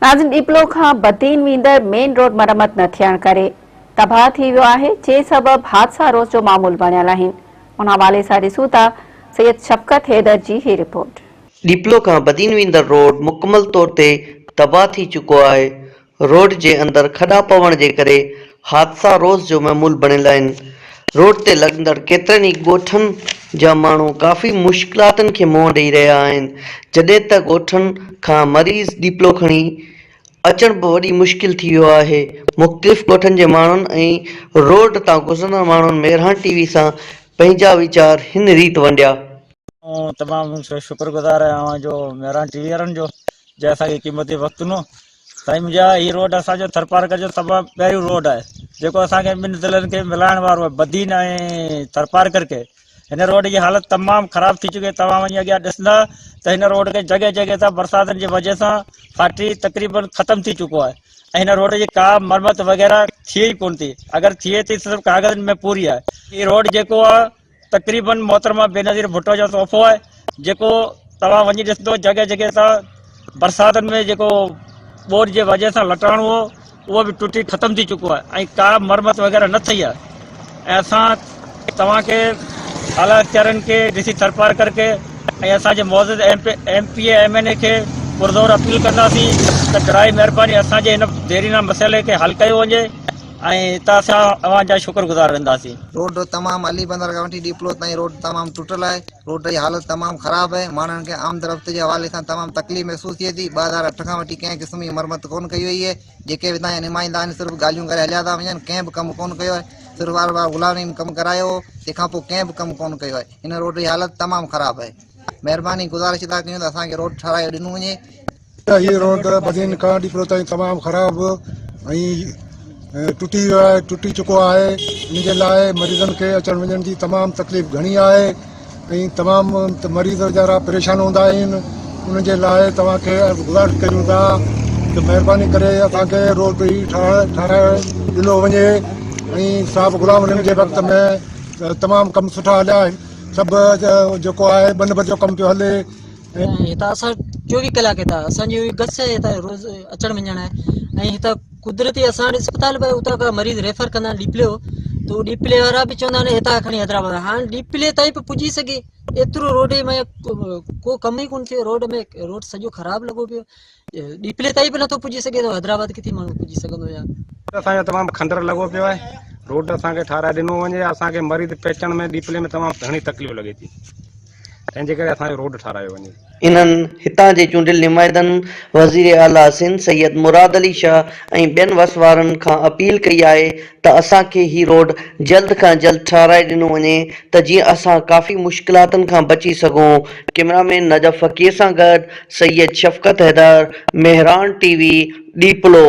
नाज़रीन, डिपलो खां Badin वींदड़ main road मरम्मत न थियण करे तबाह थी वियो आहे, जे सबब हादसा रोज़ जो मामूल बणियल आहिनि। उन हवाले सां ॾिसूं था सैयद शफ़क़त हैदर जी ही रिपोर्ट। डिपलो खां बदीन वींदड़ रोड मुकमल तौर ते तबाह थी चुको आहे। रोड जे अंदर खॾा पवण जे करे हादसा रोज़ जो मामूल बणियल आहिनि। रोड ते लॻंदड़ केतिरनि ई ॻोठनि जा माण्हू काफ़ी मुश्किलातुनि खे मुंहुं ॾेई रहिया आहिनि, जॾहिं त ॻोठनि खां मरीज़ डिपलो खणी अचण बि वॾी मुश्किल थी वियो आहे। मुख़्तलिफ़ ॻोठनि जे माण्हुनि ऐं रोड तां गुज़रंदड़ माण्हुनि मेरहान टीवी सां पंहिंजा वीचार हिन रीति वंडिया। तमामु शुक्रगुज़ार आहियां जो मेहरान टीवी वारनि जो, जंहिं असांखे क़ीमती वक़्तु ॾिनो। साईं मुंहिंजा हीउ रोड असांजो थरपारकर जो तमामु पहिरियों रोड आहे, जेको असांखे ॿिनि ज़िलनि खे मिलाइण वारो आहे, बदीन ऐं थरपारकर खे। हिन रोड जी हालत तमामु ख़राब थी चुकी आहे। तव्हां वञी अॻियां ॾिसंदा त हिन रोड खे जॻह जॻह तां बरसातनि जी वजह सां फाटी तक़रीबन ख़तमु थी चुको आहे ऐं हिन रोड जी का मरम्मत वग़ैरह थिए ई कोन थी। अगरि थिए थी सिर्फ़ु कागज़नि में पूरी आहे। हीउ रोड जेको आहे तक़रीबन मोहतरमा बेनज़ीर भुट्टो जो तोहफ़ो आहे, जेको तव्हां वञी ॾिसंदो जॻह जॻह तां बरसातनि में जेको ॿोॾि जे वजह सां लटाइणो हो उहो बि टुटी ख़तमु थी चुको आहे ऐं का मरम्मत वग़ैरह न थी आहे। ऐं असां तव्हांखे आला अख़्तियारनि खे ॾिसी थरपारकर खे ऐं असांजे मौजूदु MP MNA खे पुरज़ोर अपील कंदासीं त ड्राई महिरबानी असांजे हिन देरीना मसइले खे हल कयो वञे ऐं हितां असां अव्हांजा शुक्रगुज़ार रहंदासीं। रोड तमाम अली बंदर खां वठी डिपलो ताईं रोड तमाम टुटल है। रोड की हालत तमाम ख़राब है। माण्हुनि खे आमद के हवाले से तमाम तकलीफ़ महसूस थिए थी। 2008 खां वठी कंहिं क़िस्म जी मरम्मत कोन कई वई है। जेके बि तव्हांजा नुमाइंदा आहिनि सिर्फ़ु ॻाल्हियूं करे हलिया था वञनि, कंहिं बि कमु कोन कयो आहे। सिर्फ़ु वार वार ग़ुलामी में कमु करायो हो, तंहिंखां पोइ कंहिं बि कमु कोन कयो आहे। हिन रोड जी हालत तमामु ख़राब है। महिरबानी गुज़ारिश था कयूं त असांखे रोड ठाराए ॾिनो वञे। ये रोड बदीन खां डिपलो ताईं तमामु ख़राब ऐं टुटी चुको आहे। इन जे लाइ मरीज़नि खे अचण वञण जी तमामु तकलीफ़ घणी आहे ऐं तमामु मरीज़ वीचारा परेशान हूंदा आहिनि। उन जे लाइ तव्हांखे गुज़ारिश कयूं था त महिरबानी करे असांखे रोड ई ठाराए ॾिनो वञे ऐं साहब ग़ुलाम नबी जे वक़्त में तमामु कमु सुठा हलिया आहिनि। सभु जेको आहे 2 नंबर जो कमु पियो हले। हितां असां 24 कलाक हितां असांजी गस आहे, हितां रोज़ अचण वञण आहे ऐं हितां कुदरती असां वटि अस्पताल बि उतां खां मरीज़ रेफर कंदा आहिनि डिपले तो डिपले वारा बि चवंदा आहिनि हितां खणी हैदराबाद। हाणे डिपले ताईं बि पुॼी सघे एतिरो रोड में को कम ई कोन थियो। रोड में रोड सॼो ख़राबु लॻो पियो, डिपले ताईं बि नथो पुॼी सघे त हैदराबाद किथे माण्हू पुॼी सघंदो या। असांजो तमामु खंडर लॻो पियो आहे। रोड असांखे ठाराए ॾिनो वञे। असांखे मरीज़ पहुचण में डिपले में तमामु घणी तकलीफ़ लॻे थी, तंहिंजे करे असांजो रोड ठारायो वञे। इन्हनि हितां जे चूंडियल नुमाइंदनि वज़ीर आला सिंध सैयद मुराद अली शाह ऐं ॿियनि वस वारनि खां अपील कई आहे त असांखे ही रोड जल्द खां जल्द ठाराए ॾिनो वञे त जीअं असां काफ़ी मुश्किलातुनि खां बची सघूं। कैमरामैन नजफ़ फ़कीर सां गॾु सैयद शफ़क़त हैदर, मेहरान टीवी, डिपलो।